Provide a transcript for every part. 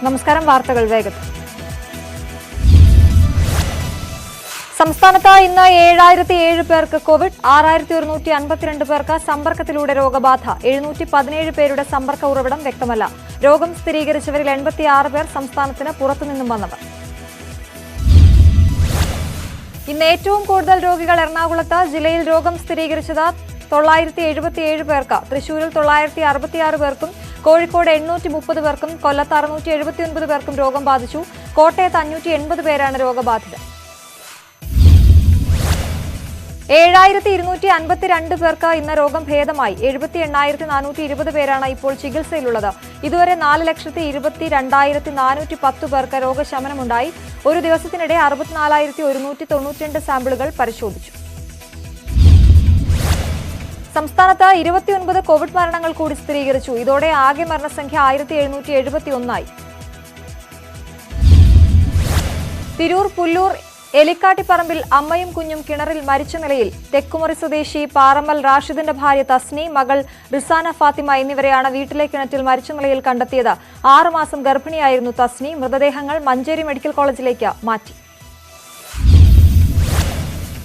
നമസ്കാരം. വാർത്തകൾ വേഗത്തിൽ. സംസ്ഥാനത്ത് ഇന്ന് 7007 പേർക്ക് കോവിഡ്, 6152 പേർക്ക് സമ്പർക്കത്തിലൂടെ രോഗബാധ, 717 പേരുടെ സമ്പർക്ക ഉറവിടം വ്യക്തമല്ല. രോഗം സ്ഥിരീകരിച്ചവരിൽ 86 പേർ സംസ്ഥാനത്തിന് പുറത്തുനിന്നും വന്നവർ. ഇന്ന് ഏറ്റവും കൂടുതൽ രോഗികൾ എറണാകുളത്ത്. ജില്ലയിൽ രോഗം സ്ഥിരീകരിച്ചത് 977 പേർക്ക്. തൃശൂരിൽ 966 പേർക്കും കോഴിക്കോട് 830 പേർക്കും കൊല്ലത്ത് 679 പേർക്കും രോഗം ബാധിച്ചു. കോട്ടയത്ത് 580 പേരാണ് രോഗബാധിതർ. 7252 പേർക്ക് ഇന്ന് രോഗം ഭേദമായി. 78,420 പേരാണ് ഇപ്പോൾ ചികിത്സയിലുള്ളത്. ഇതുവരെ 4,22,410 പേർക്ക് രോഗശമനമുണ്ടായി. ഒരു ദിവസത്തിനിടെ 64,192 സാമ്പിളുകൾ പരിശോധിച്ചു. സംസ്ഥാനത്ത് 29 കോവിഡ് മരണങ്ങൾ കൂടി സ്ഥിരീകരിച്ചു. ഇതോടെ ആകെ മരണസംഖ്യ 1771 തിരൂർ പുല്ലൂർ എലിക്കാട്ടിപ്പറമ്പിൽ അമ്മയും കുഞ്ഞും കിണറിൽ മരിച്ച നിലയിൽ. തെക്കുമുറി സ്വദേശി പാറമ്മൽ റാഷിദിന്റെ ഭാര്യ തസ്നി, മകൾ റിസാന ഫാത്തിമ എന്നിവരെയാണ് വീട്ടിലെ കിണറ്റിൽ മരിച്ച നിലയിൽ കണ്ടെത്തിയത്. 6 മാസം ഗർഭിണിയായിരുന്നു തസ്നി. മൃതദേഹങ്ങൾ മഞ്ചേരി മെഡിക്കൽ കോളേജിലേക്ക് മാറ്റി.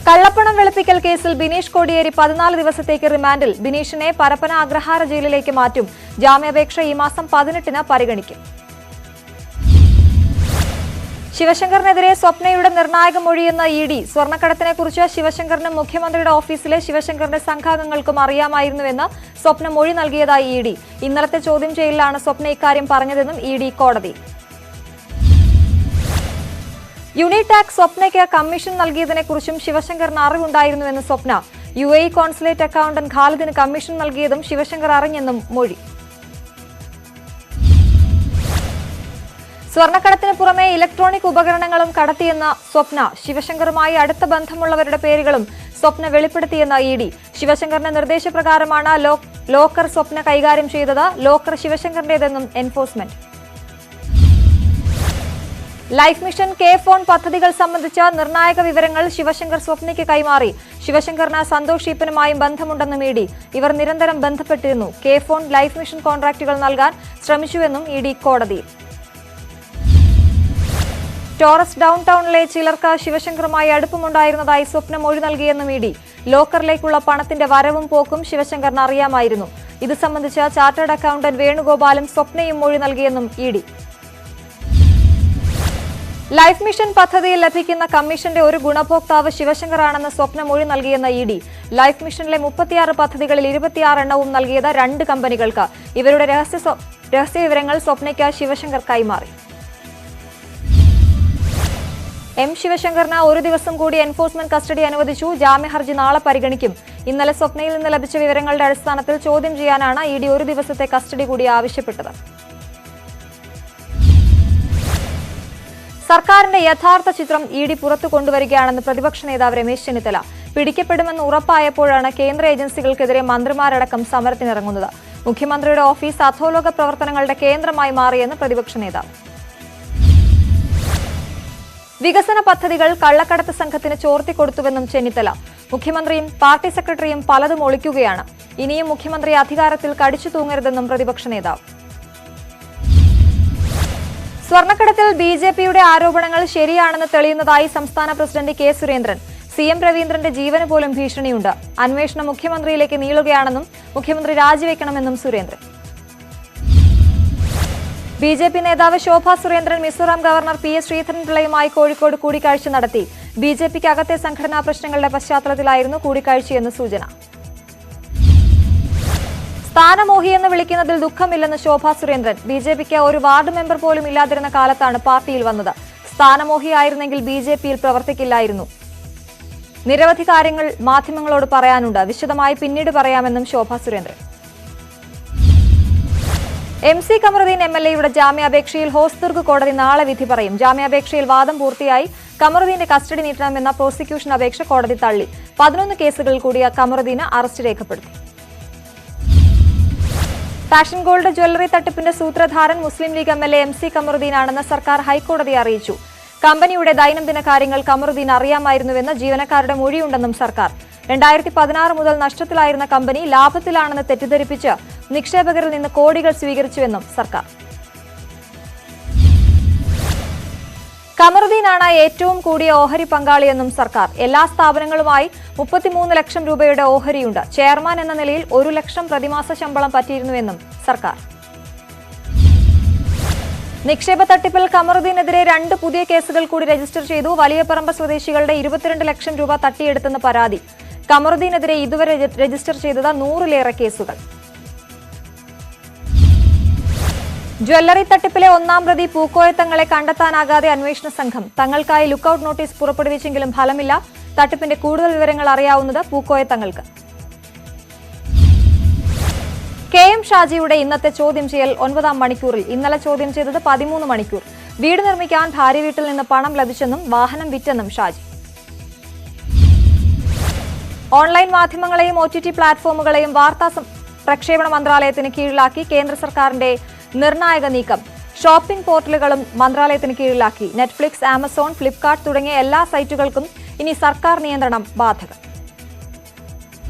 കള്ളപ്പണം വെളുപ്പിക്കൽ കേസിൽ ബിനീഷ് കോടിയേരി 14 ദിവസത്തേക്ക് റിമാൻഡിൽ. ബിനീഷിനെ പരപ്പന അഗ്രഹാര ജയിലിലേക്ക് മാറ്റും. ജാമ്യാപേക്ഷ ഈ മാസം 18-ന് പരിഗണിക്കും. ശിവശങ്കറിനെതിരെ സ്വപ്നയുടെ നിർണായക മൊഴിയെന്ന ED. സ്വർണ്ണക്കടത്തിനെക്കുറിച്ച് ശിവശങ്കറിനും മുഖ്യമന്ത്രിയുടെ ഓഫീസിലെ ശിവശങ്കറിന്റെ സംഘാംഗങ്ങൾക്കും അറിയാമായിരുന്നുവെന്ന് സ്വപ്ന മൊഴി നൽകിയതായി ED. ഇന്നലത്തെ ചോദ്യം ചെയ്യലിലാണ് സ്വപ്ന ഇക്കാര്യം പറഞ്ഞതെന്നും ED കോടതിയിൽ. യൂണിടാക് സ്വപ്നയ്ക്ക് കമ്മീഷൻ നൽകിയതിനെക്കുറിച്ചും ശിവശങ്കറിന് അറിവുണ്ടായിരുന്നുവെന്ന് സ്വപ്ന. UAE കോൺസുലേറ്റ് അക്കൌണ്ടന്റ് ഖാലിദിന് കമ്മീഷൻ നൽകിയതും ശിവശങ്കർ അറിഞ്ഞെന്നും മൊഴി. സ്വർണ്ണക്കടത്തിന് പുറമെ ഇലക്ട്രോണിക് ഉപകരണങ്ങളും കടത്തിയെന്ന സ്വപ്ന. ശിവശങ്കറുമായി അടുത്ത ബന്ധമുള്ളവരുടെ പേരുകളും സ്വപ്ന വെളിപ്പെടുത്തിയെന്ന ED. ശിവശങ്കറിന്റെ നിർദ്ദേശപ്രകാരമാണ് ലോക്കർ സ്വപ്ന കൈകാര്യം ചെയ്തത്. ലോക്കർ ശിവശങ്കറിന്റേതെന്നും എൻഫോഴ്സ്മെന്റ്. ലൈഫ് മിഷൻ K-ഫോൺ പദ്ധതികൾ സംബന്ധിച്ച നിർണായക വിവരങ്ങൾ ശിവശങ്കർ സ്വപ്നയ്ക്ക് കൈമാറി. ശിവശങ്കറിന് സന്തോഷ് ഈപ്പനുമായും ബന്ധമുണ്ടെന്നും ED. ഇവർ നിരന്തരം ബന്ധപ്പെട്ടിരുന്നു. K-ഫോൺ ലൈഫ് മിഷൻ കോൺട്രാക്ടുകൾ നൽകാൻ ശ്രമിച്ചുവെന്നും ED കോടതിയിൽ. ടോറസ് ഡൌൺ ടൗണിലെ ചിലർക്ക് ശിവശങ്കറുമായി അടുപ്പമുണ്ടായിരുന്നതായി സ്വപ്ന മൊഴി നൽകിയെന്നും ED. ലോക്കറിലേക്കുള്ള പണത്തിന്റെ വരവും പോക്കും ശിവശങ്കറിന് അറിയാമായിരുന്നു. ഇത് സംബന്ധിച്ച് ചാർട്ടേഡ് അക്കൌണ്ടന്റ് വേണുഗോപാലും സ്വപ്നയും മൊഴി നൽകിയെന്നും ED. ലൈഫ് മിഷൻ പദ്ധതിയിൽ ലഭിക്കുന്ന കമ്മീഷന്റെ ഒരു ഗുണഭോക്താവ് ശിവശങ്കറാണെന്ന് സ്വപ്ന മൊഴി നൽകിയെന്ന ED. ലൈഫ് മിഷനിലെ 36 പദ്ധതികളിൽ 26 എണ്ണവും നൽകിയത് 2 കമ്പനികൾക്ക്. ഇവരുടെ രഹസ്യ വിവരങ്ങൾ സ്വപ്നയ്ക്ക് ശിവശങ്കർ കൈമാറി. ശിവശങ്കറിന് ഒരു ദിവസം കൂടി എൻഫോഴ്സ്മെന്റ് കസ്റ്റഡി അനുവദിച്ചു. ജാമ്യഹർജി നാളെ പരിഗണിക്കും. ഇന്നലെ സ്വപ്നയിൽ നിന്ന് ലഭിച്ച വിവരങ്ങളുടെ അടിസ്ഥാനത്തിൽ ചോദ്യം ചെയ്യാനാണ് ED ഒരു ദിവസത്തെ കസ്റ്റഡി കൂടി ആവശ്യപ്പെട്ടത്. സർക്കാരിന്റെ യഥാർത്ഥ ചിത്രം ED പുറത്തു കൊണ്ടുവരികയാണെന്ന് പ്രതിപക്ഷ നേതാവ് രമേശ് ചെന്നിത്തല. പിടിക്കപ്പെടുമെന്ന് ഉറപ്പായപ്പോഴാണ് കേന്ദ്ര ഏജൻസികൾക്കെതിരെ മന്ത്രിമാരടക്കം സമരത്തിനിറങ്ങുന്നത്. മുഖ്യമന്ത്രിയുടെ ഓഫീസ് അധോലോക പ്രവർത്തനങ്ങളുടെ കേന്ദ്രമായി മാറിയെന്ന് പ്രതിപക്ഷ നേതാവ്. വികസന പദ്ധതികൾ കള്ളക്കടത്ത് സംഘത്തിന് ചോർത്തിക്കൊടുത്തുവെന്നും ചെന്നിത്തല. മുഖ്യമന്ത്രിയും പാർട്ടി സെക്രട്ടറിയും പലതും ഒളിക്കുകയാണ്. ഇനിയും മുഖ്യമന്ത്രി അധികാരത്തിൽ കടിച്ചു തൂങ്ങരുതെന്നും പ്രതിപക്ഷ നേതാവ്. സ്വർണ്ണക്കടത്തിൽ BJPയുടെ ആരോപണങ്ങൾ ശരിയാണെന്ന് തെളിയുന്നതായി സംസ്ഥാന പ്രസിഡന്റ് K. സുരേന്ദ്രൻ. CM രവീന്ദ്രന്റെ ജീവന് പോലും ഭീഷണിയുണ്ട്. അന്വേഷണം മുഖ്യമന്ത്രിയിലേക്ക് നീളുകയാണെന്നും മുഖ്യമന്ത്രി രാജിവെക്കണമെന്നും സുരേന്ദ്രൻ. BJP നേതാവ് ശോഭാ സുരേന്ദ്രൻ മിസോറാം ഗവർണർ PS ശ്രീധരൻപിള്ളയുമായി കോഴിക്കോട് കൂടിക്കാഴ്ച നടത്തി. BJPക്ക് അകത്തെ സംഘടനാ പ്രശ്നങ്ങളുടെ പശ്ചാത്തലത്തിലായിരുന്നു കൂടിക്കാഴ്ചയെന്ന് സൂചന. സ്ഥാനമോഹിയെന്ന് വിളിക്കുന്നതിൽ ദുഃഖമില്ലെന്ന് ശോഭാ സുരേന്ദ്രൻ. BJPക്ക് ഒരു വാർഡ് മെമ്പർ പോലും ഇല്ലാതിരുന്ന കാലത്താണ് പാർട്ടിയിൽ വന്നത്. സ്ഥാനമോഹിയായിരുന്നെങ്കിൽ BJPയിൽ പ്രവർത്തിക്കില്ലായിരുന്നു. നിരവധി കാര്യങ്ങൾ മാധ്യമങ്ങളോട് പറയാനുണ്ട്. വിശദമായി പിന്നീട് പറയാമെന്നും ശോഭാ സുരേന്ദ്രൻ. MC കമറുദ്ദീൻ MLAയുടെ ജാമ്യാപേക്ഷയിൽ ഹോസ്ദുർഗ് കോടതി നാളെ വിധി പറയും. ജാമ്യാപേക്ഷയിൽ വാദം പൂർത്തിയായി. കമറുദ്ദീന്റെ കസ്റ്റഡി നീട്ടണമെന്ന പ്രോസിക്യൂഷൻ അപേക്ഷ കോടതി തള്ളി. 11 കേസുകളിൽ കൂടി കമറുദ്ദീന് അറസ്റ്റ് രേഖപ്പെടുത്തി. ഫാഷൻ ഗോൾഡ് ജ്വല്ലറി തട്ടിപ്പിന്റെ സൂത്രധാരൻ മുസ്ലിം ലീഗ് MLA MC കമറുദ്ദീനാണെന്ന് സർക്കാർ ഹൈക്കോടതിയെ അറിയിച്ചു. കമ്പനിയുടെ ദൈനംദിന കാര്യങ്ങൾ കമറുദ്ദീൻ അറിയാമായിരുന്നുവെന്ന് ജീവനക്കാരുടെ മൊഴിയുണ്ടെന്നും സർക്കാർ. 2016 മുതൽ നഷ്ടത്തിലായിരുന്ന കമ്പനി ലാഭത്തിലാണെന്ന് തെറ്റിദ്ധരിപ്പിച്ച് നിക്ഷേപകരിൽ നിന്ന് കോടികൾ സ്വീകരിച്ചുവെന്നും സർക്കാർ. കമറുദ്ദീനാണ് ഏറ്റവും കൂടിയ ഓഹരി പങ്കാളിയെന്നും സർക്കാർ. എല്ലാ സ്ഥാപനങ്ങളുമായി 33 ലക്ഷം രൂപയുടെ ഓഹരിയുണ്ട്. ചെയർമാൻ എന്ന നിലയിൽ 1 ലക്ഷം പ്രതിമാസ ശമ്പളം പറ്റിയിരുന്നുവെന്നും സർക്കാർ. നിക്ഷേപ തട്ടിപ്പിൽ കമറുദ്ദീനെതിരെ 2 പുതിയ കേസുകൾ കൂടി രജിസ്റ്റർ ചെയ്തു. വലിയപറമ്പ് സ്വദേശികളുടെ 22 ലക്ഷം രൂപ തട്ടിയെടുത്തെന്ന് പരാതി. കമറുദ്ദീനെതിരെ ഇതുവരെ രജിസ്റ്റർ ചെയ്തത് 100-ലേറെ കേസുകൾ. ജ്വല്ലറി തട്ടിപ്പിലെ 1-ാം പ്രതി പൂക്കോയ തങ്ങളെ കണ്ടെത്താനാകാതെ അന്വേഷണ സംഘം. തങ്ങൾക്കായി ലുക്കൌട്ട് നോട്ടീസ് പുറപ്പെടുവിച്ചെങ്കിലും ഫലമില്ല. തട്ടിപ്പിന്റെ കൂടുതൽ വിവരങ്ങൾ അറിയാവുന്നത് പൂക്കോയ തങ്ങൾക്ക്. KM ഷാജിയുടെ ഇന്നത്തെ ചോദ്യം ചെയ്യൽ 9-ാം മണിക്കൂറിൽ. ഇന്നലെ ചോദ്യം ചെയ്തത് 13 മണിക്കൂർ. വീട് നിർമ്മിക്കാൻ ഭാര്യ വീട്ടിൽ നിന്ന് പണം ലഭിച്ചെന്നും വാഹനം വിറ്റെന്നും ഷാജി. ഓൺലൈൻ മാധ്യമങ്ങളെയും OTT പ്ലാറ്റ്ഫോമുകളെയും വാർത്താ പ്രക്ഷേപണ മന്ത്രാലയത്തിന് കീഴിലാക്കി കേന്ദ്ര സർക്കാരിന്റെ നിർണായക നീക്കം. ഷോപ്പിംഗ് പോർട്ടലുകളും മന്ത്രാലയത്തിന് കീഴിലാക്കി. നെറ്റ്ഫ്ലിക്സ്, ആമസോൺ, ഫ്ലിപ്കാർട്ട് തുടങ്ങിയ എല്ലാ സൈറ്റുകൾക്കും ഇനി സർക്കാർ നിയന്ത്രണം ബാധകം.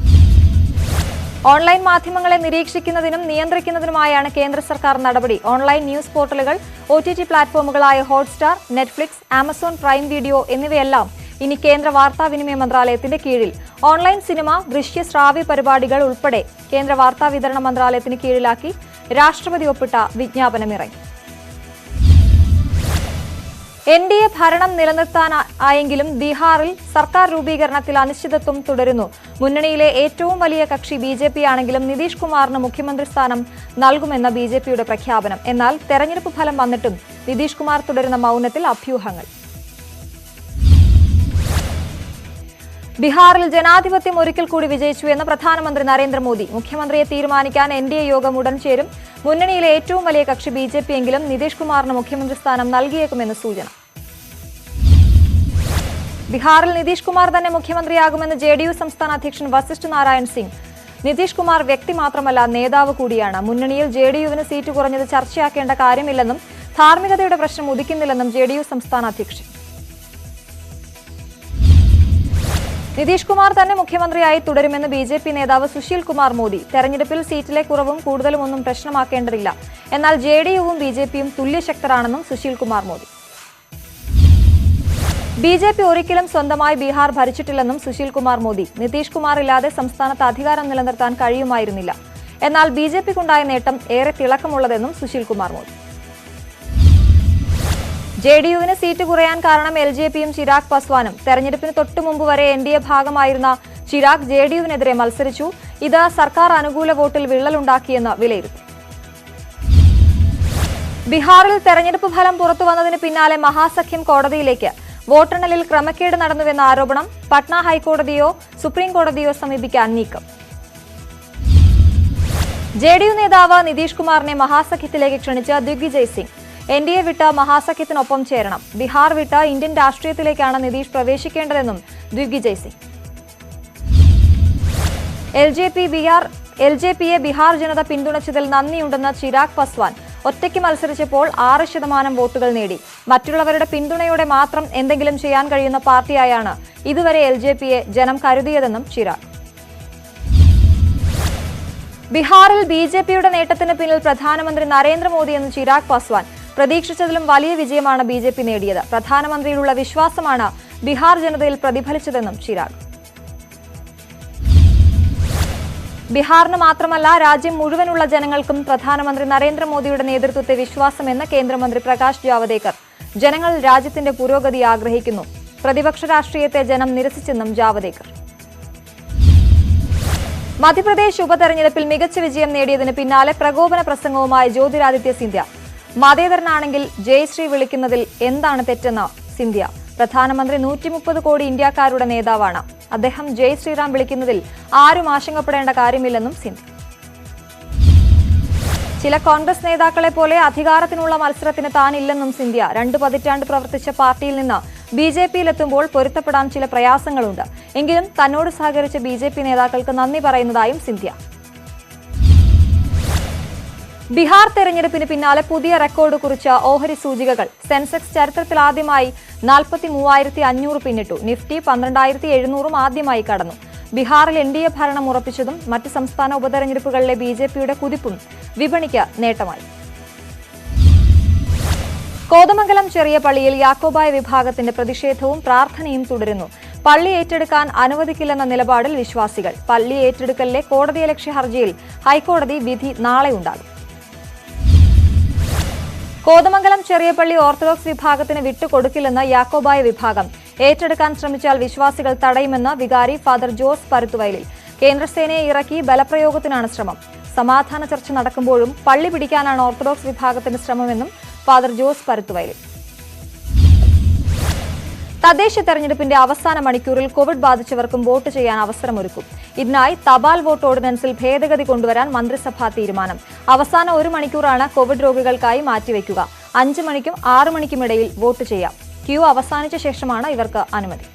ഓൺലൈൻ മാധ്യമങ്ങളെ നിരീക്ഷിക്കുന്നതിനും നിയന്ത്രിക്കുന്നതിനുമായാണ് കേന്ദ്ര സർക്കാർ നടപടി. ഓൺലൈൻ ന്യൂസ് പോർട്ടലുകൾ, OTT പ്ലാറ്റ്ഫോമുകളായ Hotstar, Netflix, Amazon Prime video എന്നിവയെല്ലാം ഇനി കേന്ദ്ര വാർത്താവിനിമയ മന്ത്രാലയത്തിന്റെ കീഴിൽ. ഓൺലൈൻ സിനിമ, ദൃശ്യ ശ്രാവ്യ പരിപാടികൾ ഉൾപ്പെടെ കേന്ദ്ര വാർത്താ വിതരണ മന്ത്രാലയത്തിന് കീഴിലാക്കി രാഷ്ട്രപതി ഒപ്പിട്ട വിജ്ഞാപനമിറങ്ങി. NDA ഭരണം നിലനിർത്താനായെങ്കിലും ബീഹാറിൽ സർക്കാർ രൂപീകരണത്തിൽ അനിശ്ചിതത്വം തുടരുന്നു. മുന്നണിയിലെ ഏറ്റവും വലിയ കക്ഷി BJP ആണെങ്കിലും നിതീഷ് കുമാറിന് മുഖ്യമന്ത്രി സ്ഥാനം നൽകുമെന്ന BJPയുടെ പ്രഖ്യാപനം. എന്നാൽ തെരഞ്ഞെടുപ്പ് ഫലം വന്നിട്ടും നിതീഷ് കുമാർ തുടരുന്ന മൗനത്തിൽ അഭ്യൂഹങ്ങൾ. ബീഹാറിൽ ജനാധിപത്യം ഒരിക്കൽ കൂടി വിജയിച്ചു എന്ന് പ്രധാനമന്ത്രി നരേന്ദ്രമോദി. മുഖ്യമന്ത്രിയെ തീരുമാനിക്കാൻ NDA യോഗം ഉടൻ ചേരും. മുന്നണിയിലെ ഏറ്റവും വലിയ കക്ഷി BJP എങ്കിലും നിതീഷ് കുമാറിന് മുഖ്യമന്ത്രി സ്ഥാനം നൽകിയേക്കുമെന്ന് സൂചന. ബീഹാറിൽ നിതീഷ് കുമാർ തന്നെ മുഖ്യമന്ത്രിയാകുമെന്ന് JDU സംസ്ഥാന അധ്യക്ഷൻ വസിഷ്ഠ് നാരായൺ സിംഗ്. നിതീഷ് കുമാർ വ്യക്തി മാത്രമല്ല, നേതാവ് കൂടിയാണ്. മുന്നണിയിൽ JDUവിന് സീറ്റ് കുറഞ്ഞത് ചർച്ചയാക്കേണ്ട കാര്യമില്ലെന്നും ധാർമ്മികതയുടെ പ്രശ്നം ഉദിക്കുന്നില്ലെന്നും JDU സംസ്ഥാന അധ്യക്ഷൻ. നിതീഷ് കുമാർ തന്നെ മുഖ്യമന്ത്രിയായി തുടരുമെന്ന് BJP നേതാവ് സുശീൽ കുമാർ മോദി. തെരഞ്ഞെടുപ്പിൽ സീറ്റിലെ കുറവും കൂടുതലും ഒന്നും പ്രശ്നമാക്കേണ്ടതില്ല. എന്നാൽ JDUവും BJPയും തുല്യശക്തരാണെന്നും സുശീൽ കുമാർ മോദി. BJP ഒരിക്കലും സ്വന്തമായി ബീഹാർ ഭരിച്ചിട്ടില്ലെന്നും സുശീൽ കുമാർ മോദി. നിതീഷ് കുമാർ ഇല്ലാതെ സംസ്ഥാനത്ത് അധികാരം നിലനിർത്താൻ കഴിയുമായിരുന്നില്ല. എന്നാൽ BJPക്കുണ്ടായ നേട്ടം ഏറെ തിളക്കമുള്ളതെന്നും സുശീൽ കുമാർ മോദി. JDUവിന് സീറ്റ് കുറയാൻ കാരണം LJPയും ചിരാഗ് പസ്വാനും. തെരഞ്ഞെടുപ്പിന് തൊട്ടുമുമ്പ് വരെ NDA ഭാഗമായിരുന്ന ചിരാഗ് JDUവിനെതിരെ മത്സരിച്ചു. ഇത് സർക്കാർ അനുകൂല വോട്ടിൽ വിള്ളലുണ്ടാക്കിയെന്ന് വിലയിരുത്തി. ബീഹാറിൽ തെരഞ്ഞെടുപ്പ് ഫലം പുറത്തുവന്നതിന് പിന്നാലെ മഹാസഖ്യം കോടതിയിലേക്ക്. വോട്ടെണ്ണലിൽ ക്രമക്കേട് നടന്നുവെന്ന ആരോപണം. പട്ന ഹൈക്കോടതിയോ സുപ്രീം കോടതിയോ സമീപിക്കാൻ നീക്കം. JDU നേതാവ് നിതീഷ് കുമാറിനെ മഹാസഖ്യത്തിലേക്ക് ക്ഷണിച്ച ദിഗ്വിജയ് സിംഗ്. NDA വിട്ട് മഹാസഖ്യത്തിനൊപ്പം ചേരണം. ബീഹാർ വിട്ട് ഇന്ത്യൻ രാഷ്ട്രീയത്തിലേക്കാണ് നിതീഷ് പ്രവേശിക്കേണ്ടതെന്നും ദിഗ്വിജയ് സിംഗ്. LJPയെ ബീഹാർ ജനത പിന്തുണച്ചതിൽ നന്ദിയുണ്ടെന്ന് ചിരാഗ് പസ്വാൻ. ഒറ്റയ്ക്ക് മത്സരിച്ചപ്പോൾ 6% വോട്ടുകൾ നേടി. മറ്റുള്ളവരുടെ പിന്തുണയോടെ മാത്രം എന്തെങ്കിലും ചെയ്യാൻ കഴിയുന്ന പാർട്ടിയായാണ് ഇതുവരെ LJPയെ ജനം കരുതിയതെന്നും ചിരാഗ്. ബീഹാറിൽ BJPയുടെ നേട്ടത്തിന് പിന്നിൽ പ്രധാനമന്ത്രി നരേന്ദ്രമോദിയെന്ന് ചിരാഗ് പസ്വാൻ. പ്രതീക്ഷിച്ചതിലും വലിയ വിജയമാണ് BJP നേടിയത്. പ്രധാനമന്ത്രിയിലുള്ള വിശ്വാസമാണ് ബീഹാർ ജനതയിൽ പ്രതിഫലിച്ചതെന്നും ചിരാഗ്. ബീഹാറിന് മാത്രമല്ല, രാജ്യം മുഴുവനുള്ള ജനങ്ങൾക്കും പ്രധാനമന്ത്രി നരേന്ദ്രമോദിയുടെ നേതൃത്വത്തെ വിശ്വാസമെന്ന് കേന്ദ്രമന്ത്രി പ്രകാശ് ജാവദേക്കർ. ജനങ്ങൾ രാജ്യത്തിന്റെ പുരോഗതി ആഗ്രഹിക്കുന്നു. പ്രതിപക്ഷ രാഷ്ട്രീയത്തെ ജനം നിരസിച്ചെന്നും ജാവദേക്കർ. മധ്യപ്രദേശ് ഉപതെരഞ്ഞെടുപ്പിൽ മികച്ച വിജയം നേടിയതിന് പിന്നാലെ പ്രകോപന പ്രസംഗവുമായി ജ്യോതിരാദിത്യ സിന്ധ്യ. മതേതരനാണെങ്കിൽ ജയശ്രീ വിളിക്കുന്നതിൽ എന്താണ് തെറ്റെന്ന് സിന്ധ്യ. പ്രധാനമന്ത്രി 130 കോടി ഇന്ത്യക്കാരുടെ നേതാവാണ്. അദ്ദേഹം ജയ് ശ്രീറാം വിളിക്കുന്നതിൽ ആരും ആശങ്കപ്പെടേണ്ട കാര്യമില്ലെന്നും സിന്ധ്യ. ചില കോൺഗ്രസ് നേതാക്കളെ പോലെ അധികാരത്തിനുള്ള മത്സരത്തിന് താനില്ലെന്നും സിന്ധ്യ. 2 പതിറ്റാണ്ട് പ്രവർത്തിച്ച പാർട്ടിയിൽ നിന്ന് BJPയിലെത്തുമ്പോൾ പൊരുത്തപ്പെടാൻ ചില പ്രയാസങ്ങളുണ്ട്. എങ്കിലും തന്നോട് സഹകരിച്ച BJP നേതാക്കൾക്ക് നന്ദി പറയുന്നതായും സിന്ധ്യ. ബീഹാർ തെരഞ്ഞെടുപ്പിന് പിന്നാലെ പുതിയ റെക്കോർഡ് കുറിച്ച ഓഹരി സൂചികകൾ. സെൻസെക്സ് ചരിത്രത്തിലാദ്യമായി 43,500 പിന്നിട്ടു. നിഫ്റ്റി 12,700 ആദ്യമായി കടന്നു. ബീഹാറിൽ NDA ഭരണം ഉറപ്പിച്ചതും മറ്റ് സംസ്ഥാന ഉപതെരഞ്ഞെടുപ്പുകളിലെ BJPയുടെ കുതിപ്പും വിപണിക്ക് നേട്ടമായി. കോതമംഗലം ചെറിയ പള്ളിയിൽ യാക്കോബായ വിഭാഗത്തിന്റെ പ്രതിഷേധവും പ്രാർത്ഥനയും തുടരുന്നു. പള്ളി ഏറ്റെടുക്കാൻ അനുവദിക്കില്ലെന്ന നിലപാടിൽ വിശ്വാസികൾ. പള്ളി ഏറ്റെടുക്കലിലെ കോടതിയലക്ഷ്യ ഹർജിയിൽ ഹൈക്കോടതി വിധി നാളെ ഉണ്ടാകും. കോതമംഗലം ചെറിയ പള്ളി ഓർത്തഡോക്സ് വിഭാഗത്തിന് വിട്ടുകൊടുക്കില്ലെന്ന് യാക്കോബായ വിഭാഗം. ഏറ്റെടുക്കാൻ ശ്രമിച്ചാൽ വിശ്വാസികൾ തടയുമെന്ന് വികാരി ഫാദർ ജോസ് പരുത്തുവയലിൽ. കേന്ദ്രസേനയെ ഇറക്കി ബലപ്രയോഗത്തിനാണ് ശ്രമം. സമാധാന ചർച്ച നടക്കുമ്പോഴും പള്ളി പിടിക്കാനാണ് ഓർത്തഡോക്സ് വിഭാഗത്തിന്റെ ശ്രമമെന്നും ഫാദർ ജോസ് പരുത്തുവയലിൽ. തദ്ദേശ തെരഞ്ഞെടുപ്പിന്റെ അവസാന മണിക്കൂറിൽ കോവിഡ് ബാധിച്ചവർക്കും വോട്ട് ചെയ്യാൻ അവസരമൊരുക്കും. ഇതിനായി തപാൽ വോട്ട് ഓർഡിനൻസിൽ ഭേദഗതി കൊണ്ടുവരാൻ മന്ത്രിസഭാ തീരുമാനം. അവസാന 1 മണിക്കൂറാണ് കോവിഡ് രോഗികൾക്കായി മാറ്റിവെക്കുക. 5 മണിക്കും 6 മണിക്കും ഇടയിൽ വോട്ട് ചെയ്യാം. ക്യൂ അവസാനിച്ച ശേഷമാണ് ഇവർക്ക് അനുമതി.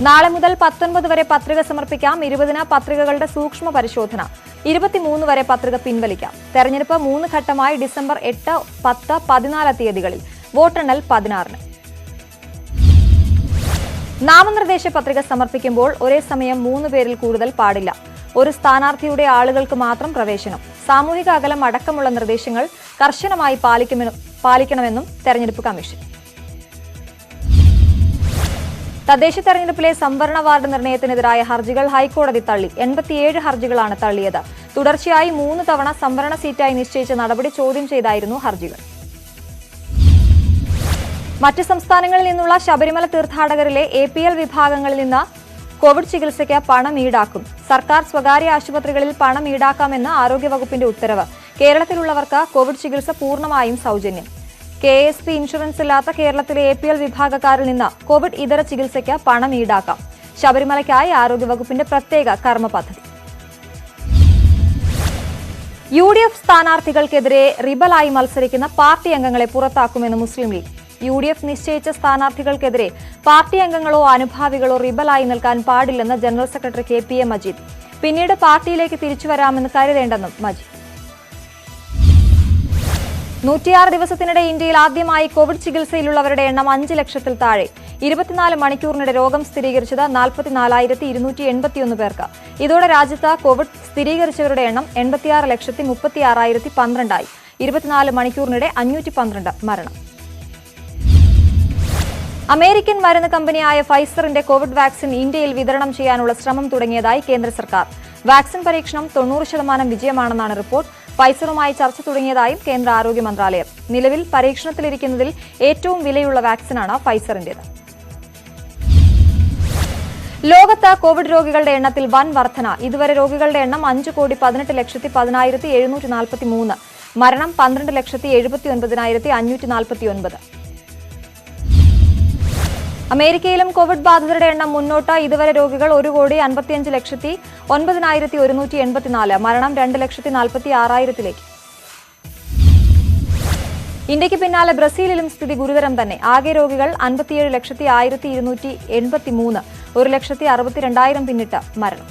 നാളെ മുതൽ 19 വരെ പത്രിക സമർപ്പിക്കാം. 20-ന് പത്രികകളുടെ സൂക്ഷ്മ പരിശോധന. 23 വരെ പത്രിക പിൻവലിക്കാം. തെരഞ്ഞെടുപ്പ് 3 ഘട്ടമായി ഡിസംബർ 8, 10, 14 തീയതികളിൽ. വോട്ടെണ്ണൽ 16-ന്. നാമനിർദ്ദേശ പത്രിക സമർപ്പിക്കുമ്പോൾ ഒരേ സമയം 3 പേരിൽ കൂടുതൽ പാടില്ല. ഒരു സ്ഥാനാർത്ഥിയുടെ ആളുകൾക്ക് മാത്രം പ്രവേശനം. സാമൂഹിക അകലം അടക്കമുള്ള നിർദ്ദേശങ്ങൾ കർശനമായി പാലിക്കണമെന്നും തെരഞ്ഞെടുപ്പ് കമ്മീഷൻ. തദ്ദേശ തെരഞ്ഞെടുപ്പിലെ സംവരണ വാർഡ് നിർണയത്തിനെതിരായ ഹർജികൾ ഹൈക്കോടതി തള്ളി. 87 ഹർജികളാണ് തള്ളിയത്. തുടർച്ചയായി 3 തവണ സംവരണ സീറ്റായി നിശ്ചയിച്ച നടപടി ചോദ്യം ചെയ്തായിരുന്നു ഹർജികൾ. മറ്റ് സംസ്ഥാനങ്ങളിൽ നിന്നുള്ള ശബരിമല തീർത്ഥാടകരിലെ APL വിഭാഗങ്ങളിൽ നിന്ന് കോവിഡ് ചികിത്സയ്ക്ക് പണം ഈടാക്കും. സർക്കാർ സ്വകാര്യ ആശുപത്രികളിൽ പണം ഈടാക്കാമെന്ന് ആരോഗ്യവകുപ്പിന്റെ ഉത്തരവ്. കേരളത്തിലുള്ളവർക്ക് കോവിഡ് ചികിത്സ പൂർണ്ണമായും സൗജന്യം. KSP ഇൻഷുറൻസ് ഇല്ലാത്ത കേരളത്തിലെ APL വിഭാഗക്കാരിൽ നിന്ന് കോവിഡ് ഇതര ചികിത്സയ്ക്ക് പണം ഈടാക്കാം. ശബരിമലയ്ക്കായി ആരോഗ്യവകുപ്പിന്റെ പ്രത്യേക കർമ്മ പദ്ധതി. UDF സ്ഥാനാർത്ഥികൾക്കെതിരെ റിബലായി മത്സരിക്കുന്ന പാർട്ടി അംഗങ്ങളെ പുറത്താക്കുമെന്ന് മുസ്ലിം ലീഗ്. UDF നിശ്ചയിച്ച സ്ഥാനാർത്ഥികൾക്കെതിരെ പാർട്ടി അംഗങ്ങളോ അനുഭാവികളോ റിബലായി നിൽക്കാൻ പാടില്ലെന്ന് ജനറൽ സെക്രട്ടറി KPA മജീദ്. പിന്നീട് പാർട്ടിയിലേക്ക് തിരിച്ചുവരാമെന്ന് കരുതേണ്ടെന്നും മജീദ്. 106 ദിവസത്തിനിടെ ഇന്ത്യയിൽ ആദ്യമായി കോവിഡ് ചികിത്സയിലുള്ളവരുടെ എണ്ണം 5 ലക്ഷത്തിൽ താഴെ. 24 മണിക്കൂറിനിടെ രോഗം സ്ഥിരീകരിച്ചത് 44,481 പേർക്ക്. ഇതോടെ രാജ്യത്ത് കോവിഡ് സ്ഥിരീകരിച്ചവരുടെ എണ്ണം 86,36,012 ആയി. 24 മണിക്കൂറിനിടെ 512 മരണം. അമേരിക്കൻ മരുന്ന് കമ്പനിയായ ഫൈസറിന്റെ കോവിഡ് വാക്സിൻ ഇന്ത്യയിൽ വിതരണം ചെയ്യാനുള്ള ശ്രമം തുടങ്ങിയതായി കേന്ദ്ര സർക്കാർ. വാക്സിൻ പരീക്ഷണം 90% വിജയമാണെന്നാണ് റിപ്പോർട്ട്. ഫൈസറുമായി ചർച്ച തുടങ്ങിയതായും കേന്ദ്ര ആരോഗ്യ മന്ത്രാലയം. നിലവിൽ പരീക്ഷണത്തിലിരിക്കുന്നതിൽ ഏറ്റവും വിലയുള്ള വാക്സിനാണ് ഫൈസറിന്റേത്. ലോകത്ത് കോവിഡ് രോഗികളുടെ എണ്ണത്തിൽ വൻ വർധന. ഇതുവരെ രോഗികളുടെ എണ്ണം 5,18,10,743. മരണം 12,79,549. അമേരിക്കയിലും കോവിഡ് ബാധിതരുടെ എണ്ണം മുന്നോട്ട്. ഇതുവരെ രോഗികൾ 1,55,09,184. മരണം 2,46,000-ലേക്ക്. ഇന്ത്യക്ക് പിന്നാലെ ബ്രസീലിലും സ്ഥിതി ഗുരുതരം തന്നെ. ആകെ രോഗികൾ 57,01,283. 1,62,000 പിന്നിട്ട് മരണം.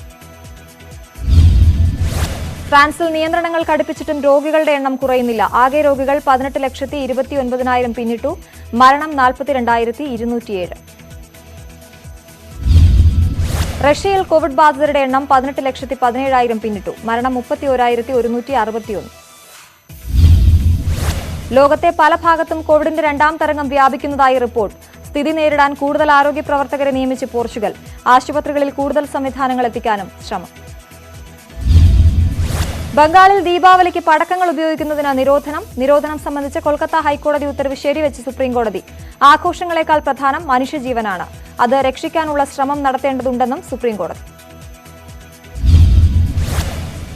ഫ്രാൻസിൽ നിയന്ത്രണങ്ങൾ കടുപ്പിച്ചിട്ടും രോഗികളുടെ എണ്ണം കുറയുന്നില്ല. ആകെ രോഗികൾ 18,29,000 പിന്നിട്ടു. മരണം 42,207. റഷ്യയിൽ കോവിഡ് ബാധിതരുടെ എണ്ണം 18,17,000 പിന്നിട്ടു. മരണം 31,161. ലോകത്തെ പല ഭാഗത്തും കോവിഡിന്റെ 2ാം തരംഗം വ്യാപിക്കുന്നതായി റിപ്പോർട്ട്. സ്ഥിതി നേരിടാൻ കൂടുതൽ ആരോഗ്യ പ്രവർത്തകരെ നിയമിച്ച് പോർച്ചുഗൽ. ആശുപത്രികളിൽ കൂടുതൽ സംവിധാനങ്ങൾ എത്തിക്കാനും ശ്രമം. ബംഗാളിൽ ദീപാവലിക്ക് പടക്കങ്ങൾ ഉപയോഗിക്കുന്നതിന് നിരോധനം സംബന്ധിച്ച കൊൽക്കത്ത ഹൈക്കോടതി ഉത്തരവ് ശരിവെച്ച് സുപ്രീംകോടതി. ആഘോഷങ്ങളെക്കാൾ പ്രധാനം മനുഷ്യജീവനാണ്. അത് രക്ഷിക്കാനുള്ള ശ്രമം നടത്തേണ്ടതുണ്ടെന്നും സുപ്രീംകോടതി.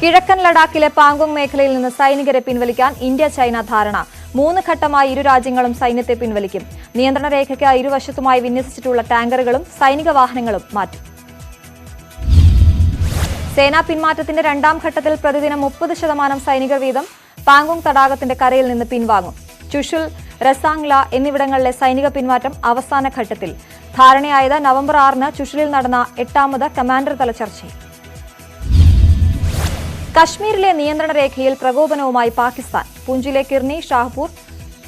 കിഴക്കൻ ലഡാക്കിലെ പാങ്കോങ് മേഖലയിൽ നിന്ന് സൈനികരെ പിൻവലിക്കാൻ ഇന്ത്യ ചൈന ധാരണ. 3 ഘട്ടമായി ഇരു രാജ്യങ്ങളും സൈന്യത്തെ പിൻവലിക്കും. നിയന്ത്രണ രേഖയ്ക്ക് ഇരുവശത്തുമായി വിന്യസിച്ചിട്ടുള്ള ടാങ്കറുകളും സൈനിക വാഹനങ്ങളും മാറ്റും. സേനാ പിന്മാറ്റത്തിന്റെ 2ാം ഘട്ടത്തിൽ പ്രതിദിനം 30% സൈനികർ വീതം പാങ്കോങ് തടാകത്തിന്റെ കരയിൽ നിന്ന് പിൻവാങ്ങും. ചുഷുൽ, രസാംഗ്ല എന്നിവിടങ്ങളിലെ സൈനിക പിന്മാറ്റം അവസാന ഘട്ടത്തിൽ. ധാരണയായത് നവംബർ 6-ന് ചുഷുലിൽ നടന്ന 8ാമത് കമാൻഡർ തല ചർച്ചയിൽ. കശ്മീരിലെ നിയന്ത്രണ രേഖയിൽ പ്രകോപനവുമായി പാകിസ്ഥാൻ. പൂഞ്ചിലെ കിർണി, ഷാഹ്പൂർ,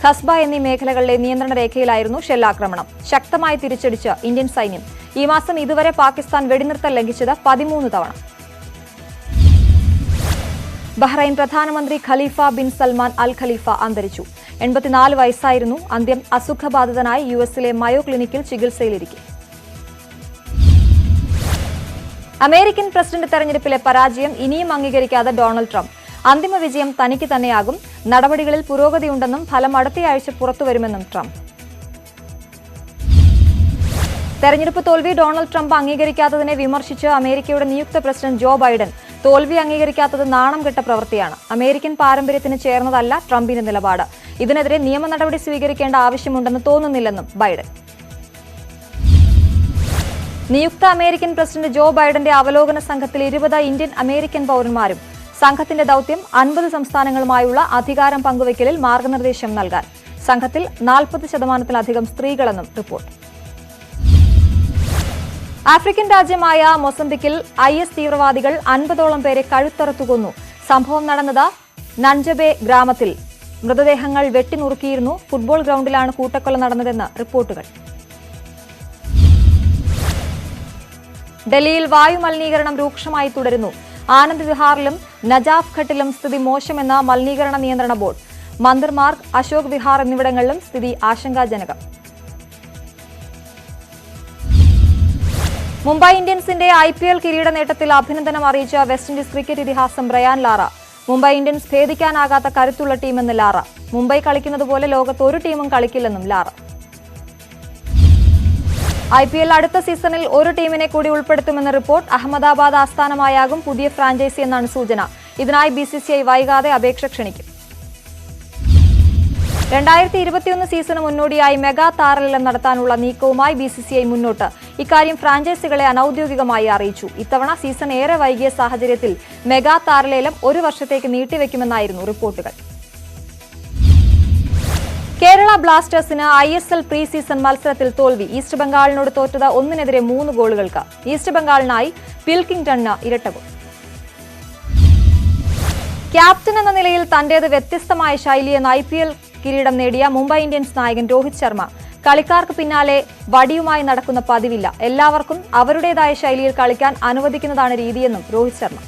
ഖസ്ബ എന്നീ മേഖലകളിലെ നിയന്ത്രണ രേഖയിലായിരുന്നു ഷെല്ലാക്രമണം. ശക്തമായി തിരിച്ചടിച്ച് ഇന്ത്യൻ സൈന്യം. ഈ മാസം ഇതുവരെ പാകിസ്ഥാൻ വെടിനിർത്തൽ ലംഘിച്ചത് 13 തവണ. ബഹ്റൈൻ പ്രധാനമന്ത്രി ഖലീഫ ബിൻ സൽമാൻ അൽ ഖലീഫ അന്തരിച്ചു. 84 വയസ്സായിരുന്നു. അന്ത്യം അസുഖബാധിതനായി യുഎസിലെ മയോ ക്ലിനിക്കിൽ ചികിത്സയിലിരിക്കെ. അമേരിക്കൻ പ്രസിഡന്റ് തെരഞ്ഞെടുപ്പിലെ പരാജയം ഇനിയും അംഗീകരിക്കാതെ ഡൊണാൾഡ് ട്രംപ്. അന്തിമ വിജയം തനിക്ക് തന്നെയാകും. നടപടികളിൽ പുരോഗതിയുണ്ടെന്നും ഫലം അടുത്തയാഴ്ച പുറത്തുവരുമെന്നും ട്രംപ്. തെരഞ്ഞെടുപ്പ് തോൽവി ഡൊണാൾഡ് ട്രംപ് അംഗീകരിക്കാത്തതിനെ വിമർശിച്ച് അമേരിക്കയുടെ നിയുക്ത പ്രസിഡന്റ് ജോ ബൈഡൻ തോൽവി അംഗീകരിക്കാത്തത് നാണം കെട്ട പ്രവൃത്തിയാണ്. അമേരിക്കൻ പാരമ്പര്യത്തിന് ചേർന്നതല്ല ട്രംപിന്റെ നിലപാട്. ഇതിനെതിരെ നിയമ നടപടി സ്വീകരിക്കേണ്ട ആവശ്യമുണ്ടെന്ന് തോന്നുന്നില്ലെന്നും ബൈഡൻ. നിയുക്ത അമേരിക്കൻ പ്രസിഡന്റ് ജോ ബൈഡന്റെ അവലോകന സംഘത്തിൽ 20 ഇന്ത്യൻ അമേരിക്കൻ പൌരന്മാരും. സംഘത്തിന്റെ ദൌത്യം 50 സംസ്ഥാനങ്ങളുമായുള്ള അധികാരം പങ്കുവയ്ക്കലിൽ മാർഗനിർദ്ദേശം നൽകാൻ. സംഘത്തിൽ 40%-ലധികം സ്ത്രീകളെന്നും റിപ്പോർട്ട്. ആഫ്രിക്കൻ രാജ്യമായ മൊസംബിക്കിൽ IS തീവ്രവാദികൾ 50ഓളം പേരെ കഴുത്തറുത്തു കൊന്നു. സംഭവം നടന്നത് നൻജബെ ഗ്രാമത്തിൽ. മൃതദേഹങ്ങൾ വെട്ടിനുറുക്കിയിരുന്നു. ഫുട്ബോൾ ഗ്രൗണ്ടിലാണ് കൂട്ടക്കൊല നടന്നതെന്ന് റിപ്പോർട്ടുകൾ. ഡൽഹിയിൽ വായുമലിനീകരണം രൂക്ഷമായി തുടരുന്നു. ആനന്ദ് വിഹാറിലും നജാഫ് ഘട്ടിലും സ്ഥിതി മോശമെന്ന മലിനീകരണ നിയന്ത്രണ ബോർഡ്. മന്ദിർമാർഗ്, അശോക് വിഹാർ എന്നിവിടങ്ങളിലും സ്ഥിതി ആശങ്കാജനകം. മുംബൈ ഇന്ത്യൻസിന്റെ IPL കിരീട നേട്ടത്തിൽ അഭിനന്ദനം അറിയിച്ച വെസ്റ്റ് ഇൻഡീസ് ക്രിക്കറ്റ് ഇതിഹാസം ബ്രയാൻ ലാറ. മുംബൈ ഇന്ത്യൻസ് ഭേദിക്കാനാകാത്ത കരുത്തുള്ള ടീമെന്ന് ലാറ. മുംബൈ കളിക്കുന്നതുപോലെ ലോകത്ത് ഒരു ടീമും കളിക്കില്ലെന്നും ലാറ. IPL അടുത്ത സീസണിൽ ഒരു ടീമിനെ കൂടി ഉൾപ്പെടുത്തുമെന്ന റിപ്പോർട്ട്. അഹമ്മദാബാദ് ആസ്ഥാനമായാകും പുതിയ ഫ്രാഞ്ചൈസി എന്നാണ് സൂചന. ഇതിനായി BCCI വൈകാതെ അപേക്ഷ ക്ഷണിക്കും. 2021 സീസണ് മുന്നോടിയായി മെഗാ താരലേലം നടത്താനുള്ള നീക്കവുമായി BCCI മുന്നോട്ട്. ഇക്കാര്യം ഫ്രാഞ്ചൈസികളെ അനൌദ്യോഗികമായി അറിയിച്ചു. ഇത്തവണ സീസൺ ഏറെ വൈകിയ സാഹചര്യത്തിൽ മെഗാ താരലേലം 1 വർഷത്തേക്ക് നീട്ടിവെക്കുമെന്നായിരുന്നു റിപ്പോർട്ടുകൾ. കേരള ബ്ലാസ്റ്റേഴ്സിന് ISL പ്രീ സീസൺ മത്സരത്തിൽ തോൽവി. ഈസ്റ്റ് ബംഗാളിനോട് തോറ്റത് 1-3 ഗോളുകൾക്ക്. ഈസ്റ്റ് ബംഗാളിനായി പിൽക്കിംഗ്ടണിന് ഇരട്ട ഗോൾ. ക്യാപ്റ്റൻ എന്ന നിലയിൽ തന്റേത് വ്യത്യസ്തമായ ശൈലിയെന്ന് IPL കിരീടം നേടിയ മുംബൈ ഇന്ത്യൻസ് നായകൻ രോഹിത് ശർമ്മ. കളിക്കാർക്ക് പിന്നാലെ വടിയുമായി നടക്കുന്ന പതിവില്ല. എല്ലാവർക്കും അവരുടേതായ ശൈലിയിൽ കളിക്കാൻ അനുവദിക്കുന്നതാണ് രീതിയെന്നും രോഹിത് ശർമ്മ.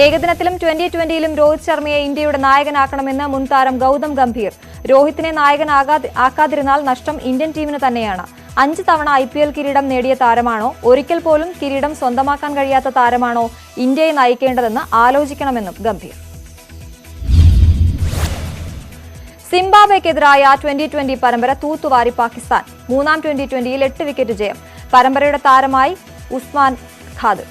ഏകദിനത്തിലും T20യിലും രോഹിത് ശർമ്മയെ ഇന്ത്യയുടെ നായകനാക്കണമെന്ന് മുൻ താരം ഗൗതം ഗംഭീർ. രോഹിത്തിനെ നായകനാക്കാതിരുന്നാൽ നഷ്ടം ഇന്ത്യൻ ടീമിന് തന്നെയാണ്. 5 തവണ IPL കിരീടം നേടിയ താരമാണോ, ഒരിക്കൽ പോലും കിരീടം സ്വന്തമാക്കാൻ കഴിയാത്ത താരമാണോ ഇന്ത്യയെ നയിക്കേണ്ടതെന്ന് ആലോചിക്കണമെന്നും ഗംഭീർ. സിംബാബ്വെക്കെതിരായ T20 പരമ്പര തൂത്തുവാരി പാകിസ്ഥാൻ. മൂന്നാം T20യിൽ 8 വിക്കറ്റ് ജയം. പരമ്പരയുടെ താരമായി ഉസ്മാൻ ഖാദർ.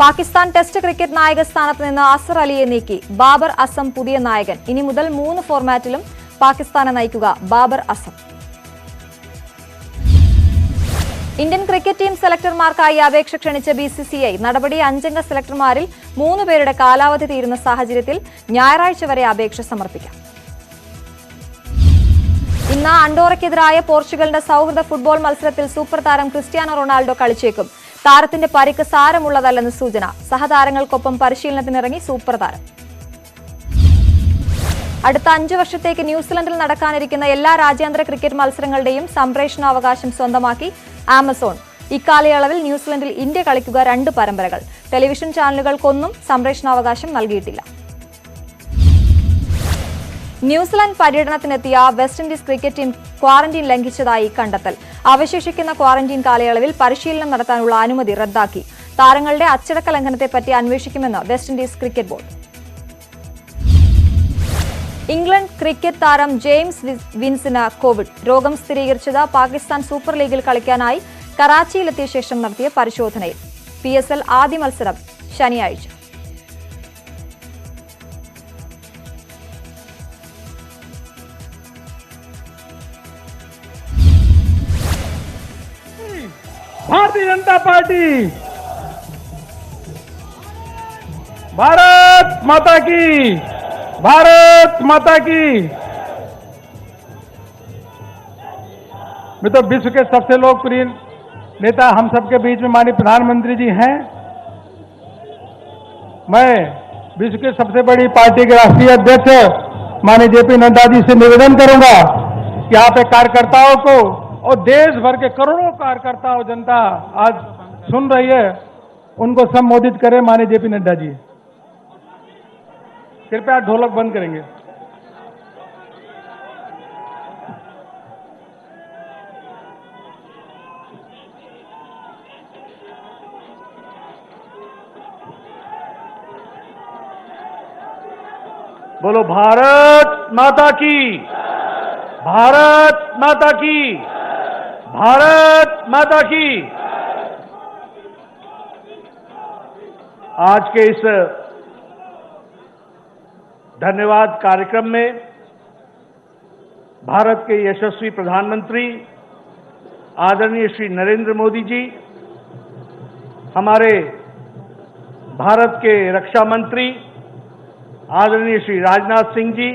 പാകിസ്ഥാൻ ടെസ്റ്റ് ക്രിക്കറ്റ് നായക സ്ഥാനത്ത് നിന്ന് അസർ അലിയെ നീക്കി. ബാബർ അസം പുതിയ നായകൻ. ഇനി മുതൽ 3 ഫോർമാറ്റിലും പാകിസ്ഥാനെ നയിക്കുക Babar Azam. Indian cricket team സെലക്ടർമാർക്കായി അപേക്ഷ ക്ഷണിച്ച BCCI. നടപടി 5 അംഗ സെലക്ടർമാരിൽ 3 പേരുടെ കാലാവധി തീരുന്ന സാഹചര്യത്തിൽ ഞായറാഴ്ച വരെ അപേക്ഷ സമർപ്പിക്കാം. ഇന്ന് അണ്ടോറയ്ക്കെതിരായ പോർച്ചുഗലിന്റെ സൗഹൃദ ഫുട്ബോൾ മത്സരത്തിൽ സൂപ്പർ താരം ക്രിസ്ത്യാനോ റൊണാൾഡോ കളിച്ചേക്കും. താരത്തിന്റെ പരിക്ക് സാരമുള്ളതല്ലെന്ന് സൂചന. സഹതാരങ്ങൾക്കൊപ്പം പരിശീലനത്തിനിറങ്ങി സൂപ്പർ താരം. അടുത്ത 5 വർഷത്തേക്ക് ന്യൂസിലൻഡിൽ നടക്കാനിരിക്കുന്ന എല്ലാ രാജ്യാന്തര ക്രിക്കറ്റ് മത്സരങ്ങളുടെയും സംപ്രേഷണാവകാശം സ്വന്തമാക്കി ആമസോൺ. ഇക്കാലയളവിൽ ന്യൂസിലൻഡിൽ ഇന്ത്യ കളിക്കുക 2 പരമ്പരകൾ. ടെലിവിഷൻ ചാനലുകൾക്കൊന്നും സംപ്രേഷണാവകാശം നൽകിയിട്ടില്ല. ന്യൂസിലൻഡ് പര്യടനത്തിനെത്തിയ West Indies cricket team quarantine ലംഘിച്ചതായി കണ്ടെത്തൽ. അവശേഷിക്കുന്ന ക്വാറന്റീൻ കാലയളവിൽ പരിശീലനം നടത്താനുള്ള അനുമതി റദ്ദാക്കി. താരങ്ങളുടെ അച്ചടക്ക ലംഘനത്തെപ്പറ്റി അന്വേഷിക്കുമെന്ന് west Indies cricket board. England cricket താരം ജെയിംസ് വിൻസിന് കോവിഡ്. രോഗം സ്ഥിരീകരിച്ചത് പാകിസ്ഥാൻ സൂപ്പർ ലീഗിൽ കളിക്കാനായി കറാച്ചിയിലെത്തിയ ശേഷം നടത്തിയ പരിശോധനയിൽ. PSL ആദ്യ മത്സരം ശനിയാഴ്ച. भारतीय जनता पार्टी, भारत माता की, भारत माता की। मैं तो विश्व के सबसे लोकप्रिय नेता हम सबके बीच में माननीय प्रधानमंत्री जी हैं। मैं विश्व की सबसे बड़ी पार्टी के राष्ट्रीय अध्यक्ष माननीय JP नड्डा जी से निवेदन करूंगा कि यहाँ पे कार्यकर्ताओं को और देश भर के करोड़ों कार्यकर्ताओं जनता आज सुन रही है उनको संबोधित करें माननीय जेपी नड्डा जी। कृपया ढोलक बंद करेंगे। बोलो भारत माता की, भारत माता की, भारत माता की। आज के इस धन्यवाद कार्यक्रम में भारत के यशस्वी प्रधानमंत्री आदरणीय श्री नरेंद्र मोदी जी, हमारे भारत के रक्षा मंत्री आदरणीय श्री राजनाथ सिंह जी,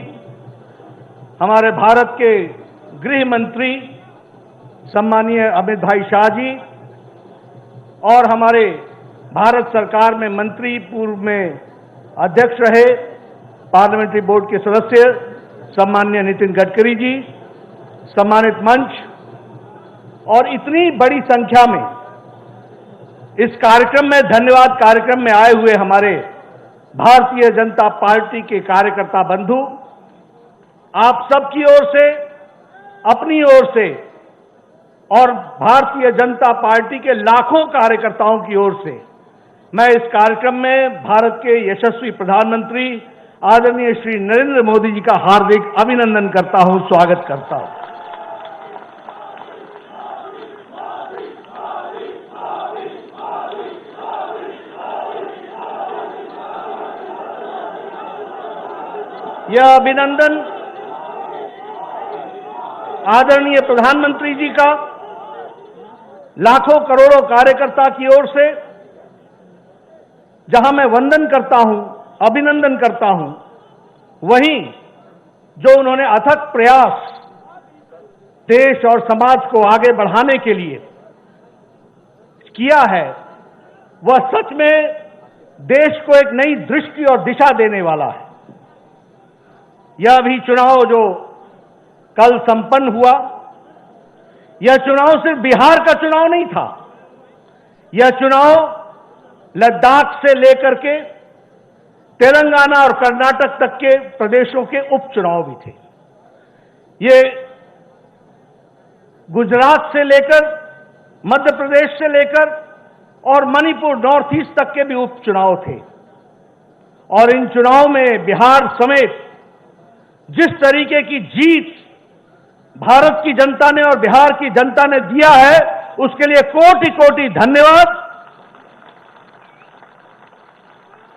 हमारे भारत के गृह मंत्री सम्मानीय अमित भाई शाह जी और हमारे भारत सरकार में मंत्री, पूर्व में अध्यक्ष रहे पार्लियामेंट्री बोर्ड के सदस्य सम्मानीय नितिन गडकरी जी, सम्मानित मंच और इतनी बड़ी संख्या में इस कार्यक्रम में, धन्यवाद कार्यक्रम में आए हुए हमारे भारतीय जनता पार्टी के कार्यकर्ता बंधु, आप सबकी ओर से, अपनी ओर से और भारतीय जनता पार्टी के लाखों कार्यकर्ताओं की ओर से मैं इस कार्यक्रम में भारत के यशस्वी प्रधानमंत्री आदरणीय श्री नरेंद्र मोदी जी का हार्दिक अभिनंदन करता हूं, स्वागत करता हूं। यह अभिनंदन आदरणीय प्रधानमंत्री जी का लाखों करोड़ों कार्यकर्ता की ओर से, जहां मैं वंदन करता हूं, अभिनंदन करता हूं, वहीं जो उन्होंने अथक प्रयास देश और समाज को आगे बढ़ाने के लिए किया है, वह सच में देश को एक नई दृष्टि और दिशा देने वाला है। यह भी चुनाव जो कल संपन्न हुआ, यह चुनाव सिर्फ बिहार का चुनाव नहीं था, यह चुनाव लद्दाख से लेकर के तेलंगाना और कर्नाटक तक के प्रदेशों के उपचुनाव भी थे। ये गुजरात से लेकर, मध्य प्रदेश से लेकर और मणिपुर, नॉर्थ ईस्ट तक के भी उपचुनाव थे। और इन चुनाव में बिहार समेत जिस तरीके की जीत भारत की जनता ने और बिहार की जनता ने दिया है, उसके लिए कोटि कोटि धन्यवाद।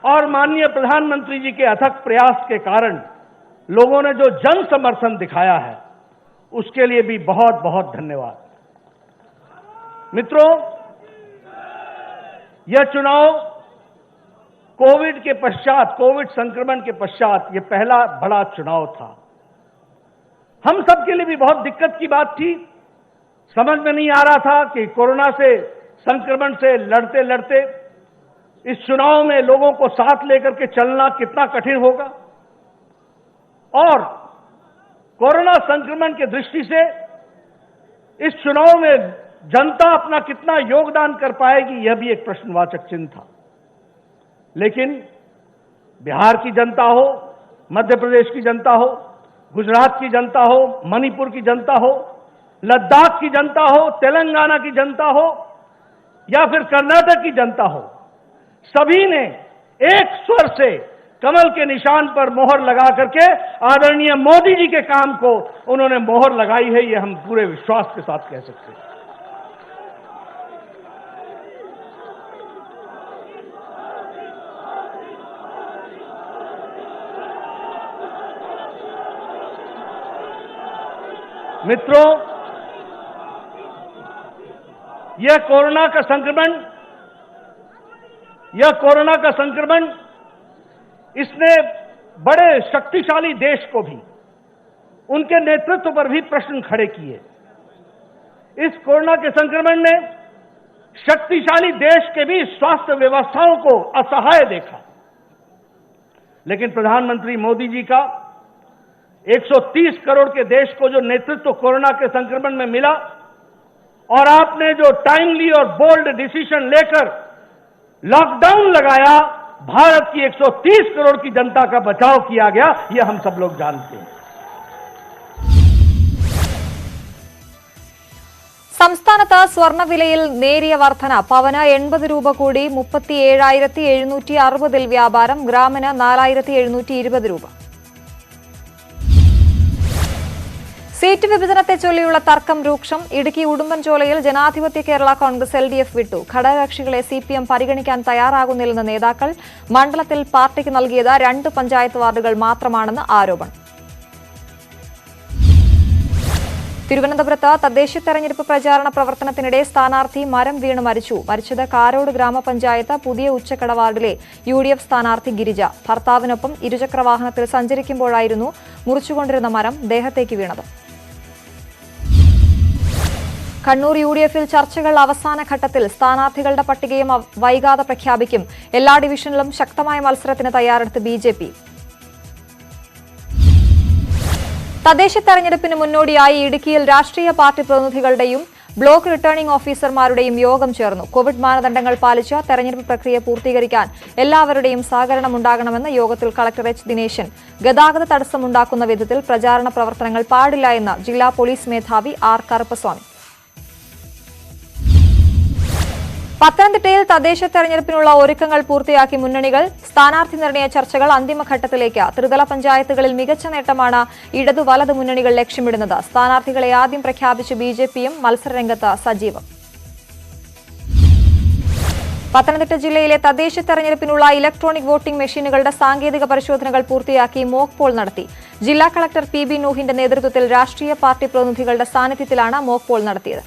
और माननीय प्रधानमंत्री जी के अथक प्रयास के कारण लोगों ने जो जन समर्थन दिखाया है, उसके लिए भी बहुत बहुत धन्यवाद। मित्रों, यह चुनाव कोविड के पश्चात, कोविड संक्रमण के पश्चात यह पहला बड़ा चुनाव था। हम सब के लिए भी बहुत दिक्कत की बात थी। समझ में नहीं आ रहा था कि कोरोना से, संक्रमण से लड़ते लड़ते इस चुनाव में लोगों को साथ लेकर के चलना कितना कठिन होगा और कोरोना संक्रमण की दृष्टि से इस चुनाव में जनता अपना कितना योगदान कर पाएगी, यह भी एक प्रश्नवाचक चिन्ह था। लेकिन बिहार की जनता हो, मध्य प्रदेश की जनता हो, गुजरात की जनता हो, मणिपुर की जनता हो, लद्दाख की जनता हो, तेलंगाना की जनता हो या फिर कर्नाटक की जनता हो, सभी ने एक स्वर से कमल के निशान पर मोहर लगा करके आदरणीय मोदी जी के काम को उन्होंने मोहर लगाई है, यह हम पूरे विश्वास के साथ कह सकते हैं। मित्रों, यह कोरोना का संक्रमण इसने बड़े शक्तिशाली देश को भी, उनके नेतृत्व पर भी प्रश्न खड़े किए। इस कोरोना के संक्रमण ने शक्तिशाली देश के भी स्वास्थ्य व्यवस्थाओं को असहाय देखा। लेकिन प्रधानमंत्री मोदी जी का 130 करोड़ के देश को जो नेतृत्व कोरोना के संक्रमण में मिला, और आपने जो टाइमली और बोल्ड डिसीजन लेकर लॉकडाउन लगाया, भारत की 130 करोड़ की जनता का बचाव किया गया, यह हम सब लोग जानते हैं। സംസ്ഥാനത്ത് സ്വർണ്ണവിലയിൽ നേരിയ വർധന. പവന് 80 രൂപ കൂടി 37,760 വ്യാപാരം. ഗ്രാമിന് 4,720 രൂപ. സീറ്റ് വിഭജനത്തെ ചൊല്ലിയുള്ള തർക്കം രൂക്ഷം. ഇടുക്കി ഉടുമ്പൻചോലയിൽ ജനാധിപത്യ കേരള കോൺഗ്രസ് LDF വിട്ടു. ഘടകകക്ഷികളെ CPM പരിഗണിക്കാൻ തയ്യാറാകുന്നില്ലെന്ന് നേതാക്കൾ. മണ്ഡലത്തിൽ പാർട്ടിക്ക് നൽകിയത് 2 പഞ്ചായത്ത് വാർഡുകൾ മാത്രമാണെന്ന് ആരോപണം. തിരുവനന്തപുരത്ത് തദ്ദേശ തെരഞ്ഞെടുപ്പ് പ്രചാരണ പ്രവർത്തനത്തിനിടെ സ്ഥാനാർത്ഥി മരം വീണ് മരിച്ചു. മരിച്ചത് കാരോട് ഗ്രാമപഞ്ചായത്ത് പുതിയ ഉച്ചക്കട വാർഡിലെ UDF സ്ഥാനാർത്ഥി ഗിരിജ. ഭർത്താവിനൊപ്പം ഇരുചക്രവാഹനത്തിൽ സഞ്ചരിക്കുമ്പോഴായിരുന്നു മുറിച്ചുകൊണ്ടിരുന്ന മരം ദേഹത്തേക്ക് വീണത്. കണ്ണൂർ UDFൽ ചർച്ചകൾ അവസാന ഘട്ടത്തിൽ. സ്ഥാനാർത്ഥികളുടെ പട്ടികയും വൈകാതെ പ്രഖ്യാപിക്കും. എല്ലാ ഡിവിഷനിലും ശക്തമായ മത്സരത്തിന് തയ്യാറെടുത്ത് BJP. തദ്ദേശ തെരഞ്ഞെടുപ്പിന് മുന്നോടിയായി ഇടുക്കിയിൽ രാഷ്ട്രീയ പാർട്ടി പ്രതിനിധികളുടെയും ബ്ലോക്ക് റിട്ടേണിംഗ് ഓഫീസർമാരുടെയും യോഗം ചേർന്നു. കോവിഡ് മാനദണ്ഡങ്ങൾ പാലിച്ച് തെരഞ്ഞെടുപ്പ് പ്രക്രിയ പൂർത്തീകരിക്കാൻ എല്ലാവരുടെയും സഹകരണം ഉണ്ടാകണമെന്ന് യോഗത്തിൽ കളക്ടർ H. ദിനേശൻ. ഗതാഗത തടസ്സമുണ്ടാക്കുന്ന വിധത്തിൽ പ്രചാരണ പ്രവർത്തനങ്ങൾ പാടില്ല എന്ന് ജില്ലാ പോലീസ് മേധാവി R. കറുപ്പസ്വാമി. പത്തനംതിട്ടയിൽ തദ്ദേശ തെരഞ്ഞെടുപ്പിനുള്ള ഒരുക്കങ്ങൾ പൂർത്തിയാക്കി മുന്നണികൾ. സ്ഥാനാർത്ഥി നിർണയ ചർച്ചകൾ അന്തിമഘട്ടത്തിലേക്ക്. ത്രിതല പഞ്ചായത്തുകളിൽ മികച്ച നേട്ടമാണ് ഇടതു വലത് മുന്നണികൾ ലക്ഷ്യമിടുന്നത്. സ്ഥാനാർത്ഥികളെ ആദ്യം പ്രഖ്യാപിച്ച് BJPയും മത്സരരംഗത്ത് സജീവം. പത്തനംതിട്ട ജില്ലയിലെ തദ്ദേശ തെരഞ്ഞെടുപ്പിനുള്ള ഇലക്ട്രോണിക് വോട്ടിംഗ് മെഷീനുകളുടെ സാങ്കേതിക പരിശോധനകൾ പൂർത്തിയാക്കി മോക്ക് പോൾ നടത്തി. ജില്ലാ കളക്ടർ PB നൂഹിന്റെ നേതൃത്വത്തിൽ രാഷ്ട്രീയ പാർട്ടി പ്രതിനിധികളുടെ സാന്നിധ്യത്തിലാണ് മോക്ക് പോൾ നടത്തിയത്.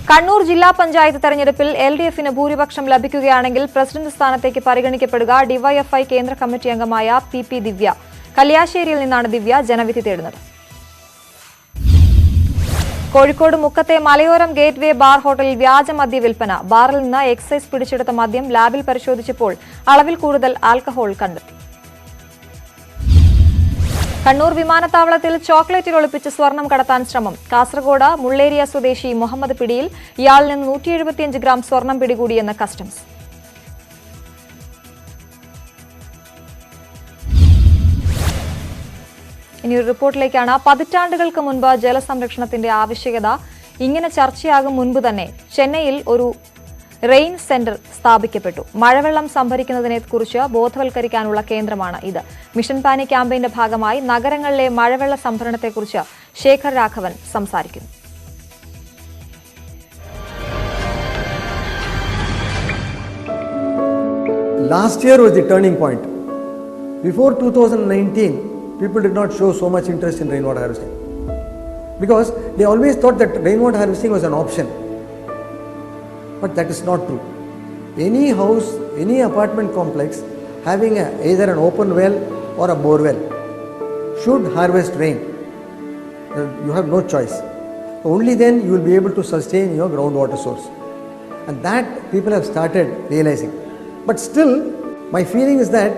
കണ്ണൂർ ജില്ലാ പഞ്ചായത്ത് തെരഞ്ഞെടുപ്പിൽ LDFന് ഭൂരിപക്ഷം ലഭിക്കുകയാണെങ്കിൽ പ്രസിഡന്റ് സ്ഥാനത്തേക്ക് പരിഗണിക്കപ്പെടുക DYFI കേന്ദ്ര കമ്മിറ്റി അംഗമായ PP ദിവ്യ. കല്യാശ്ശേരിയിൽ നിന്നാണ് ദിവ്യ ജനവിധി തേടുന്നത്. കോഴിക്കോട് മുക്കത്തെ മലയോരം ഗേറ്റ്വേ ബാർ ഹോട്ടലിൽ വ്യാജ മദ്യ വിൽപ്പന. ബാറിൽ നിന്ന് എക്സൈസ് പിടിച്ചെടുത്ത മദ്യം ലാബിൽ പരിശോധിച്ചപ്പോൾ അളവിൽ കൂടുതൽ ആൽക്കഹോൾ കണ്ടെത്തി. കണ്ണൂർ വിമാനത്താവളത്തിൽ ചോക്ലേറ്റിൽ ഒളിപ്പിച്ച് സ്വർണം കടത്താൻ ശ്രമം. കാസർഗോഡ് മുള്ളേരിയ സ്വദേശി മുഹമ്മദ് പിടിയിൽ. ഇയാളിൽ നിന്ന് 175 ഗ്രാം സ്വർണം പിടികൂടിയെന്ന് കസ്റ്റംസ്. ഇനിയൊരു റിപ്പോർട്ടിലേക്കാണ്. പതിറ്റാണ്ടുകൾക്ക് മുൻപ് ജലസംരക്ഷണത്തിന്റെ ആവശ്യകത ഇങ്ങനെ ചർച്ചയാകും മുൻപ് തന്നെ ചെന്നൈയിൽ ഒരു റെയിൻ സെന്റർ സ്ഥാപിക്കപ്പെട്ടു. മഴവെള്ളം സംഭരിക്കുന്നതിനെക്കുറിച്ച് ബോധവൽക്കരിക്കാനുള്ള കേന്ദ്രമാണ് ഇത്. മിഷൻ പാനി ക്യാമ്പയിന്റെ ഭാഗമായി നഗരങ്ങളിലെ മഴവെള്ള സംഭരണത്തെക്കുറിച്ച് ശേഖർ രാഘവൻ സംസാരിക്കുന്നു. Last year was the turning point. Before 2019, people did not show so much interest in rainwater harvesting because they always thought that rainwater harvesting was an option. But that is not true. Any house, any apartment complex having either an open well or a bore well should harvest rain. You have no choice. Only then you will be able to sustain your groundwater source. And that people have started realizing. But still, my feeling is that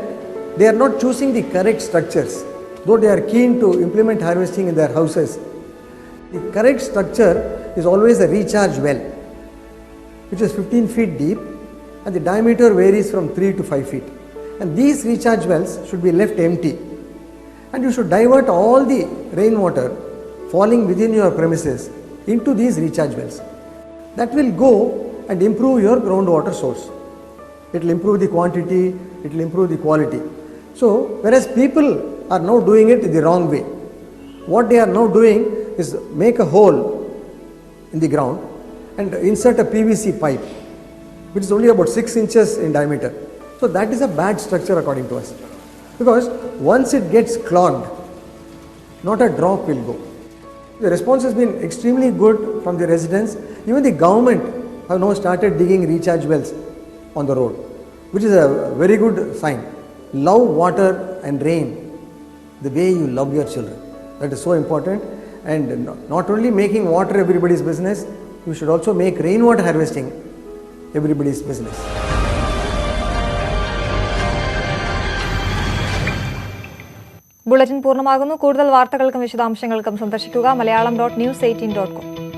they are not choosing the correct structures. Though they are keen to implement harvesting in their houses, the correct structure is always a recharge well, which is 15 feet deep and the diameter varies from 3 to 5 feet. And these recharge wells should be left empty. And you should divert all the rainwater falling within your premises into these recharge wells. That will go and improve your groundwater source. It will improve the quantity, it will improve the quality. So, whereas people are now doing it the wrong way. What they are now doing is make a hole in the ground and insert a PVC pipe, which is only about 6 inches in diameter. So that is a bad structure according to us. Because once it gets clogged, not a drop will go. The response has been extremely good from the residents. Even the government have now started digging recharge wells on the road, which is a very good sign. Love water and rain the way you love your children. That is so important. And not only making water everybody's business, you should also make rainwater harvesting everybody's business. Bulletin പൂർണ്ണമാകുന്നു. കൂടുതൽ വാർത്തകൾക്കും വിശദാംശങ്ങൾക്കും സന്ദർശിക്കുക മലയാളം.news18.com.